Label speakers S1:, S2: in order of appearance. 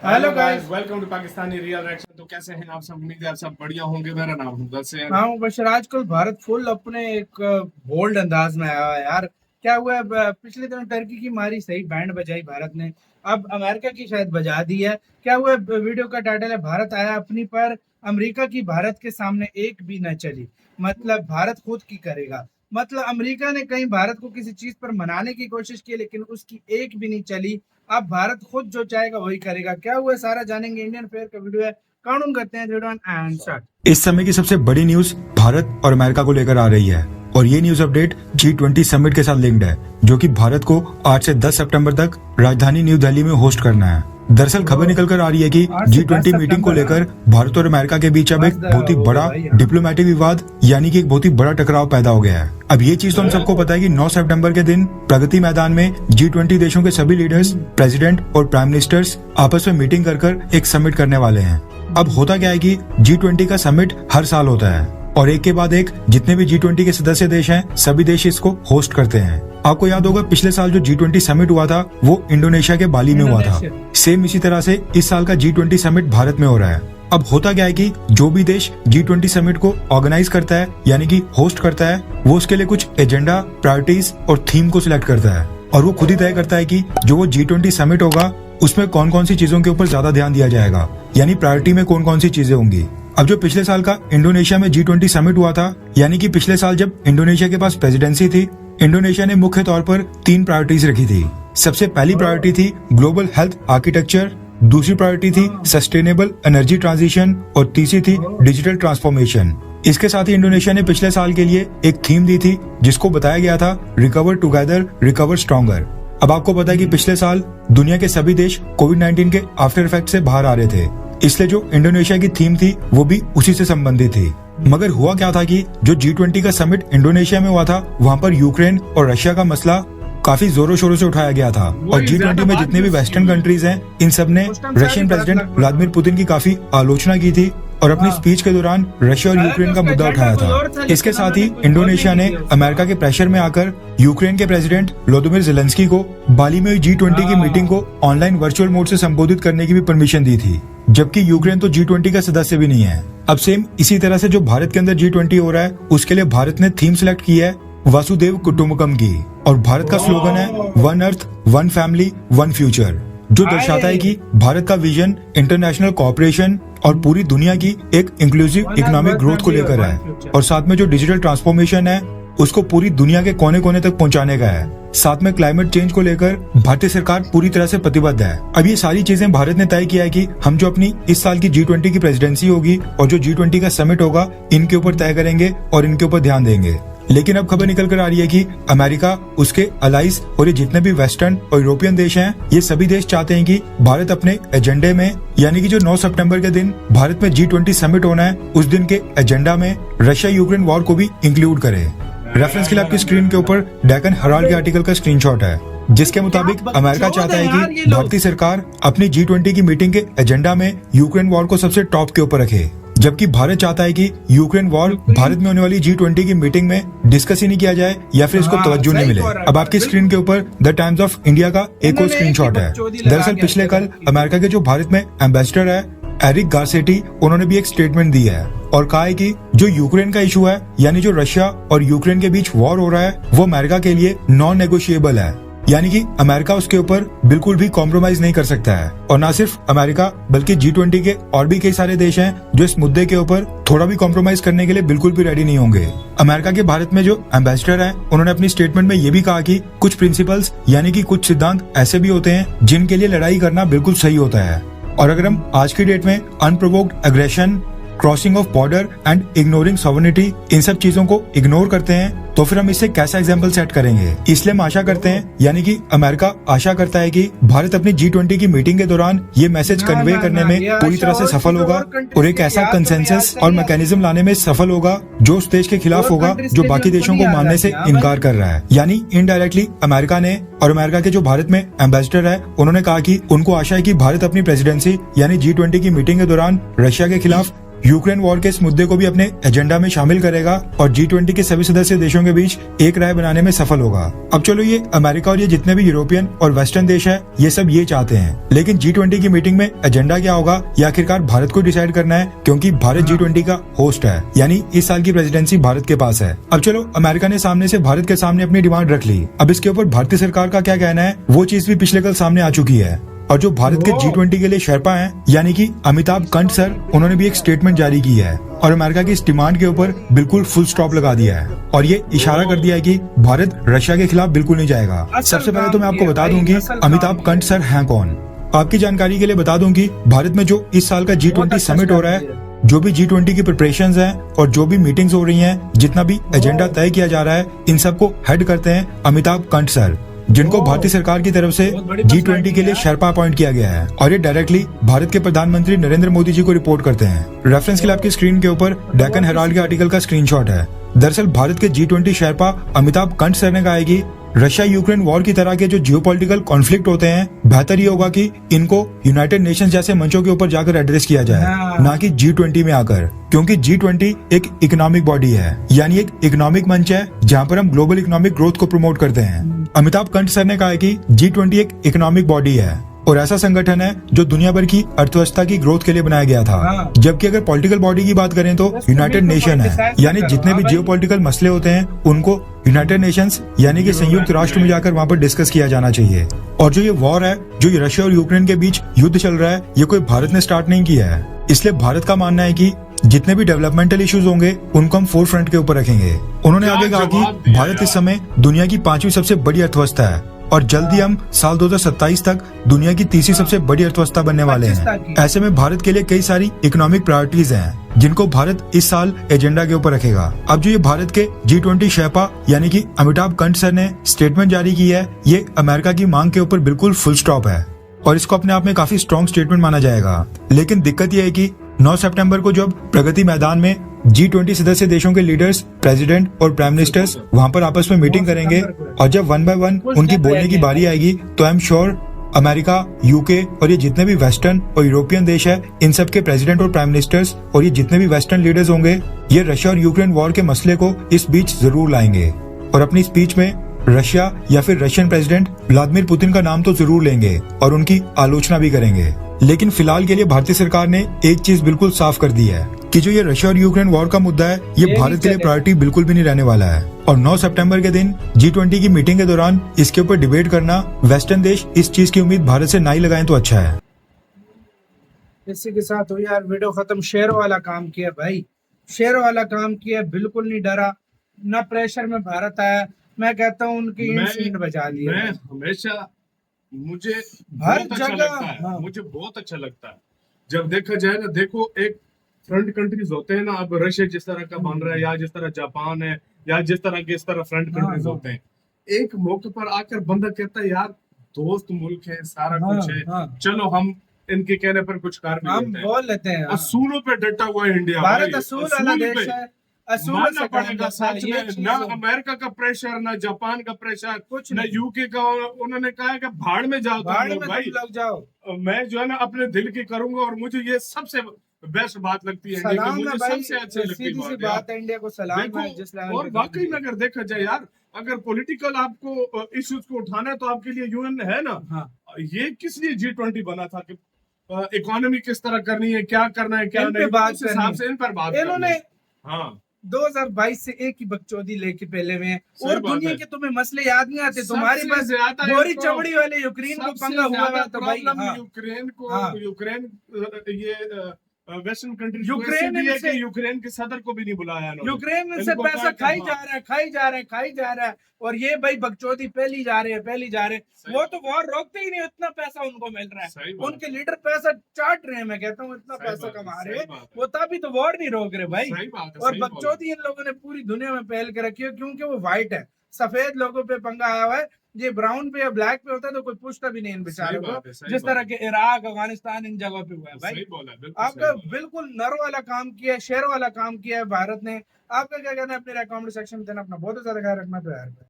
S1: Hello guys.
S2: Welcome to Pakistani real reaction. तो कैसे हैं आप सब? उम्मीद है आप सब बढ़िया होंगे। मेरा नाम मुगल से है।
S1: हाँ बशर, आजकल भारत फुल अपने एक बोल्ड अंदाज में आया है यार। क्या हुआ है, पिछले दिनों टर्की की मारी सही बैंड बजाई भारत ने, अब अमेरिका की शायद बजा दी है। क्या हुआ है, वीडियो का टाइटल है भारत आया अपनी पर, अमेरिका की भारत के सामने एक भी न चली। मतलब भारत खुद की करेगा। मतलब अमेरिका ने कहीं भारत को किसी चीज पर मनाने की कोशिश की लेकिन उसकी एक भी नहीं चली। अब भारत खुद जो चाहेगा वही करेगा। क्या हुआ है, सारा जानेंगे। इंडियन फेयर का वीडियो है, काउंट करते हैं 3 2 1 एंड स्टार्ट।
S3: इस समय की सबसे बड़ी न्यूज भारत और अमेरिका को लेकर आ रही है और ये न्यूज अपडेट G20 समिट के साथ लिंक्ड है, जो कि भारत को 8 से 10 सितंबर तक राजधानी न्यू दिल्ली में होस्ट करना है। दरअसल खबर निकल कर आ रही है कि G20 मीटिंग को लेकर भारत और अमेरिका के बीच अब एक बहुत ही बड़ा डिप्लोमेटिक विवाद यानी कि एक बहुत ही बड़ा टकराव पैदा हो गया है। अब ये चीज तो हम सबको पता है कि 9 सितंबर के दिन प्रगति मैदान में G20 देशों के सभी लीडर्स, प्रेसिडेंट और प्राइम मिनिस्टर्स आपस में मीटिंग कर एक समिट करने वाले हैं। अब होता क्या है कि G20 का समिट हर साल होता है और एक के बाद एक जितने भी G20 के सदस्य देश हैं सभी देश इसको होस्ट करते हैं। आपको याद होगा पिछले साल जो G20 समिट हुआ था वो इंडोनेशिया के बाली में हुआ था। सेम इसी तरह से इस साल का G20 समिट भारत में हो रहा है। अब होता क्या है कि जो भी देश G20 समिट को ऑर्गेनाइज करता है यानी कि होस्ट करता है, वो उसके लिए कुछ एजेंडा, प्रायोरिटीज और थीम को सिलेक्ट करता है और वो खुद ही तय करता है कि जो वो G20 समिट होगा उसमें कौन कौन सी चीजों के ऊपर ज्यादा ध्यान दिया जाएगा, यानी प्रायोरिटी में कौन कौन सी चीजें होंगी। अब जो पिछले साल का इंडोनेशिया में G20 समिट हुआ था, यानी कि पिछले साल जब इंडोनेशिया के पास प्रेसिडेंसी थी, इंडोनेशिया ने मुख्य तौर पर 3 प्रायोरिटीज रखी थी। सबसे पहली प्रायोरिटी थी ग्लोबल हेल्थ आर्किटेक्चर, दूसरी प्रायोरिटी थी सस्टेनेबल एनर्जी ट्रांजिशन और तीसरी थी डिजिटल ट्रांसफॉर्मेशन। इसके साथ ही इंडोनेशिया ने पिछले साल के लिए एक थीम दी थी जिसको बताया गया था रिकवर टुगेदर रिकवर स्ट्रॉन्गर। अब आपको पता है कि पिछले साल दुनिया के सभी देश कोविड-19 के आफ्टर इफेक्ट से बाहर आ रहे थे, इसलिए जो इंडोनेशिया की थीम थी वो भी उसी से संबंधित थी। मगर हुआ क्या था कि जो G20 का समिट इंडोनेशिया में हुआ था वहाँ पर यूक्रेन और रशिया का मसला काफी जोरों शोरों से उठाया गया था और G20 में जितने भी वेस्टर्न कंट्रीज हैं इन सब ने रशियन प्रेसिडेंट व्लादिमीर पुतिन की काफी आलोचना की थी और अपनी स्पीच के दौरान रशिया और यूक्रेन का मुद्दा उठाया था। इसके साथ ही इंडोनेशिया ने अमेरिका के प्रेशर में आकर यूक्रेन के प्रेसिडेंट व्लादिमीर ज़ेलेंस्की को बाली में G20 की मीटिंग को ऑनलाइन वर्चुअल मोड से संबोधित करने की भी परमिशन दी थी, जबकि यूक्रेन तो G20 का सदस्य भी नहीं है। अब सेम इसी तरह से जो भारत के अंदर G20 हो रहा है उसके लिए भारत ने थीम सिलेक्ट की है वासुदेव कुटुंबकम की और भारत का स्लोगन है one earth one family one future, जो दर्शाता है कि भारत का विजन इंटरनेशनल कोऑपरेशन और पूरी दुनिया की एक इंक्लूसिव इकोनॉमिक ग्रोथ को लेकर है और साथ में जो डिजिटल ट्रांसफॉर्मेशन है उसको पूरी दुनिया के कोने कोने तक पहुंचाने का है। साथ में क्लाइमेट चेंज को लेकर भारतीय सरकार पूरी तरह से प्रतिबद्ध है। अब ये सारी चीजें भारत ने तय किया है कि हम जो अपनी इस साल की G20 की प्रेसिडेंसी होगी और जो G20 का समिट होगा इनके ऊपर तय करेंगे और इनके ऊपर ध्यान देंगे। लेकिन अब खबर निकल कर आ रही है कि अमेरिका, उसके अलाइज और ये जितने भी वेस्टर्न और यूरोपियन देश हैं ये सभी देश चाहते हैं कि भारत अपने एजेंडे में यानी कि जो 9 सितंबर के दिन भारत में G20 समिट होना है उस दिन के एजेंडा में रशिया यूक्रेन वॉर को भी इंक्लूड करे। रेफरेंस के लिए आपकी स्क्रीन के ऊपर डेक्कन हेराल्ड के आर्टिकल का स्क्रीनशॉट है, जिसके मुताबिक अमेरिका चाहता है कि भारतीय सरकार अपनी G20 की मीटिंग के एजेंडा में यूक्रेन वॉर को सबसे टॉप के ऊपर रखे, जबकि भारत चाहता है कि यूक्रेन वॉर भारत में होने वाली G20 की मीटिंग में डिस्कस ही नहीं किया जाए या फिर इसको तवज्जो नहीं मिले। अब आपकी स्क्रीन के ऊपर द टाइम्स ऑफ इंडिया का एक और स्क्रीनशॉट है। दरअसल पिछले कल अमेरिका के जो भारत में एम्बेसडर है एरिक गारसेटी, उन्होंने भी एक स्टेटमेंट दी है और कहा है कि जो यूक्रेन का इशू है यानी जो रशिया और यूक्रेन के बीच वॉर हो रहा है वो अमेरिका के लिए नॉन नेगोशिएबल है, यानी कि अमेरिका उसके ऊपर बिल्कुल भी कॉम्प्रोमाइज नहीं कर सकता है। और न सिर्फ अमेरिका बल्कि G20 के और भी कई सारे देश हैं जो इस मुद्दे के ऊपर थोड़ा भी कॉम्प्रोमाइज करने के लिए बिल्कुल भी रेडी नहीं होंगे। अमेरिका के भारत में जो एम्बेसडर हैं उन्होंने अपनी स्टेटमेंट में ये भी कहा कि कुछ प्रिंसिपल्स यानी कि कुछ सिद्धांत ऐसे भी होते हैं जिनके लिए लड़ाई करना बिल्कुल सही होता है और अगर हम आज की डेट में unprovoked aggression, crossing of border and ignoring sovereignty इन सब चीजों को इग्नोर करते हैं तो फिर हम इससे कैसा एग्जाम्पल सेट करेंगे। इसलिए हम आशा करते हैं यानी कि अमेरिका आशा करता है कि भारत अपनी G20 की मीटिंग के दौरान ये मैसेज कन्वे करने में पूरी तरह से सफल होगा और एक ऐसा कंसेंसस और मैकेनिज्म लाने में सफल होगा जो उस देश के खिलाफ होगा जो बाकी देशों को मानने से इनकार कर रहा है। यानी इनडायरेक्टली अमेरिका ने और अमेरिका के जो भारत में एम्बेसडर है उन्होंने कहा कि उनको आशा है कि भारत अपनी प्रेसिडेंसी यानी G20 की मीटिंग के दौरान रशिया के खिलाफ यूक्रेन वॉर के इस मुद्दे को भी अपने एजेंडा में शामिल करेगा और G20 के सभी सदस्य देशों के बीच एक राय बनाने में सफल होगा। अब चलो, ये अमेरिका और ये जितने भी यूरोपियन और वेस्टर्न देश है, ये सब ये चाहते हैं, लेकिन G20 की मीटिंग में एजेंडा क्या होगा ये आखिरकार भारत को डिसाइड करना है, क्योंकि भारत G20 का होस्ट है, यानी इस साल की प्रेसिडेंसी भारत के पास है। अब चलो, अमेरिका ने सामने से भारत के सामने अपनी डिमांड रख ली। अब इसके ऊपर भारतीय सरकार का क्या कहना है, वो चीज भी पिछले कल सामने आ चुकी है। और जो भारत के G20 के लिए शेरपा हैं, यानी कि अमिताभ कंठ सर, उन्होंने भी एक स्टेटमेंट जारी की है और अमेरिका की इस डिमांड के ऊपर बिल्कुल फुल स्टॉप लगा दिया है और ये इशारा कर दिया है कि भारत रशिया के खिलाफ बिल्कुल नहीं जाएगा। सबसे पहले तो मैं आपको बता दूं कि अमिताभ कंठ सर हैं कौन। आपकी जानकारी के लिए बता दूं कि भारत में जो इस साल का G20 समिट हो रहा है, जो भी G20 की प्रिपरेशंस हैं और जो भी मीटिंग्स हो रही हैं, जितना भी एजेंडा तय किया जा रहा है, इन सबको हेड करते हैं अमिताभ कंठ सर, जिनको भारतीय सरकार की तरफ से G20 के लिए शेरपा अपॉइंट किया गया है और ये डायरेक्टली भारत के प्रधानमंत्री नरेंद्र मोदी जी को रिपोर्ट करते हैं। रेफरेंस के लिए आपकी स्क्रीन के ऊपर डेक्कन हेराल्ड के आर्टिकल का स्क्रीनशॉट है। दरअसल भारत के G20 शेरपा अमिताभ कंठ सर ने कहा है कि रशिया यूक्रेन वॉर की तरह के जो जियोपॉलिटिकल कॉन्फ्लिक्ट होते हैं, बेहतर ये होगा कि इनको यूनाइटेड नेशंस जैसे मंचों के ऊपर जाकर एड्रेस किया जाए, ना कि G20 में आकर, क्योंकि G20 एक इकोनॉमिक बॉडी है, यानी एक इकोनॉमिक मंच है जहाँ पर हम ग्लोबल इकोनॉमिक ग्रोथ को प्रमोट करते हैं। अमिताभ कंठ सर ने कहा है कि G20 एक इकोनॉमिक बॉडी है और ऐसा संगठन है जो दुनिया भर की अर्थव्यवस्था की ग्रोथ के लिए बनाया गया था, जबकि अगर पॉलिटिकल बॉडी की बात करें तो यूनाइटेड नेशन है, यानी जितने भी जियोपॉलिटिकल मसले होते हैं उनको यूनाइटेड नेशंस यानी कि संयुक्त राष्ट्र में जाकर वहाँ पर डिस्कस किया जाना चाहिए। और जो ये वॉर है, जो ये रशिया और यूक्रेन के बीच युद्ध चल रहा है, ये कोई भारत ने स्टार्ट नहीं किया है। इसलिए भारत का मानना है कि जितने भी डेवलपमेंटल इश्यूज होंगे उनको हम फोर फ्रंट के ऊपर रखेंगे। उन्होंने आगे कहा कि भारत इस समय दुनिया की 5वीं सबसे बड़ी अर्थव्यवस्था है और जल्दी हम साल 2027 तक दुनिया की 3री सबसे बड़ी अर्थव्यवस्था बनने वाले हैं। ऐसे में भारत के लिए कई सारी इकोनॉमिक प्रायोरिटीज हैं जिनको भारत इस साल एजेंडा के ऊपर रखेगा। अब जो ये भारत के G20 शेरपा यानी कि अमिताभ कंठ सर ने स्टेटमेंट जारी की है, ये अमेरिका की मांग के ऊपर बिल्कुल फुल स्टॉप है और इसको अपने आप में काफी स्ट्रॉन्ग स्टेटमेंट माना जाएगा। लेकिन दिक्कत यह है कि 9 सितंबर को जब प्रगति मैदान में G20 सदस्य देशों के लीडर्स, प्रेसिडेंट और प्राइम मिनिस्टर्स वहां पर आपस में मीटिंग करेंगे और जब 1 बाय 1 उनकी बोलने की बारी आएगी तो I am sure America, UK और ये जितने भी वेस्टर्न और यूरोपियन देश है, इन सब के प्रेसिडेंट और प्राइम मिनिस्टर्स और ये जितने भी वेस्टर्न लीडर्स होंगे, ये रशिया और यूक्रेन वॉर के मसले को इस बीच जरूर लाएंगे और अपनी स्पीच में रशिया या फिर रशियन प्रेसिडेंट व्लादिमीर पुतिन का नाम तो जरूर लेंगे और उनकी आलोचना भी करेंगे। लेकिन फिलहाल के लिए भारतीय सरकार ने एक चीज बिल्कुल साफ कर दी है कि जो ये रशिया और यूक्रेन वॉर का मुद्दा है, ये भारत के लिए प्रायोरिटी बिल्कुल भी नहीं रहने वाला है और 9 सितंबर के दिन G20 की मीटिंग के दौरान इसके ऊपर डिबेट करना, वेस्टर्न देश इस चीज की उम्मीद भारत से ना ही लगाएं तो अच्छा है।
S1: इसी के साथ हो यार वीडियो खत्म। शेर वाला काम किया भाई, शेर वाला काम किया, बिल्कुल नहीं डरा, न प्रेशर में भारत आया। मैं कहता हूँ उनकी इंसीड बजा दी।
S2: मैं हमेशा मुझे
S1: हर
S2: बहुत अच्छा
S1: जगह,
S2: लगता है, मुझे बहुत अच्छा लगता है जब देखा जाए ना। देखो, एक फ्रंट कंट्रीज होते हैं ना, अब रशिया जिस तरह का बन रहा है या जिस तरह जापान है या जिस तरह के इस तरह फ्रंट कंट्रीज होते हैं, एक मौके पर आकर बंदा कहता है यार दोस्त मुल्क है, सारा कुछ है, चलो हम इनके कहने पर कुछ कार्य
S1: हम बोल लेते हैं।
S2: असूलों पे डटा हुआ है इंडिया।
S1: भारत असूल वाला देश है, असूल से
S2: पड़ेगा सच में। ना अमेरिका का प्रेशर, ना जापान का प्रेशर, कुछ ना यूके का। उन्होंने कहा कि भाड़ में जाओ,
S1: भाड़ में
S2: भाई
S1: लग जाओ।
S2: मैं जो है ना अपने दिल की करूंगा और मुझे ये सबसे बेस्ट बात लगती है।
S1: सलाम
S2: मुझे
S1: है भाई,
S2: सबसे अच्छी लगती
S1: सीधी सी बात है, इंडिया को सलाम है जिस लेवल
S2: और वाकई में अगर देखा जाए यार, अगर पॉलिटिकल आपको इश्यूज को उठाना है तो आपके लिए यूएन है ना। ये किस लिए G20 बना था कि इकोनॉमी किस तरह करनी है, क्या करना है, क्या नहीं, उस हिसाब से इन पर बात
S1: इन्होंने।
S2: हाँ,
S1: 2022 से एक ही बकचोदी लेके पहले में और दुनिया के तुम्हें मसले याद नहीं आते। तुम्हारे पास गोरी चमड़ी वाले यूक्रेन को पंगा हुआ है तो भाई
S2: यूक्रेन को, यूक्रेन ये वेस्टर्न कंट्रीज यूक्रेन के सदर को भी नहीं बुलाया।
S1: यूक्रेन से पैसा खाई जा रहा है और ये भाई बकचोदी फैली जा रहे हैं। वो तो वॉर रोकते ही नहीं, इतना पैसा उनको मिल रहा है। उनके लीडर पैसा चाट रहे हैं। मैं कहता हूँ इतना पैसा कमा रहे हैं वो, तभी तो वॉर नहीं रोक रहे भाई। और बकचोदी इन लोगों ने पूरी दुनिया में फैल के रखी है, क्योंकि वो व्हाइट है, सफेद लोगों पे पंगा आया हुआ है। ये ब्राउन पे या ब्लैक पे होता है तो कोई पूछता भी नहीं इन बेचारों को, जिस तरह के इराक, अफगानिस्तान इन जगहों पे हुआ है भाई। आपका बिल्कुल नर वाला काम किया है, शेर वाला काम किया है भारत ने। आपका क्या कहना है अपने कमेंट सेक्शन में देना। अपना बहुत ज्यादा ख्याल रखना तो यार।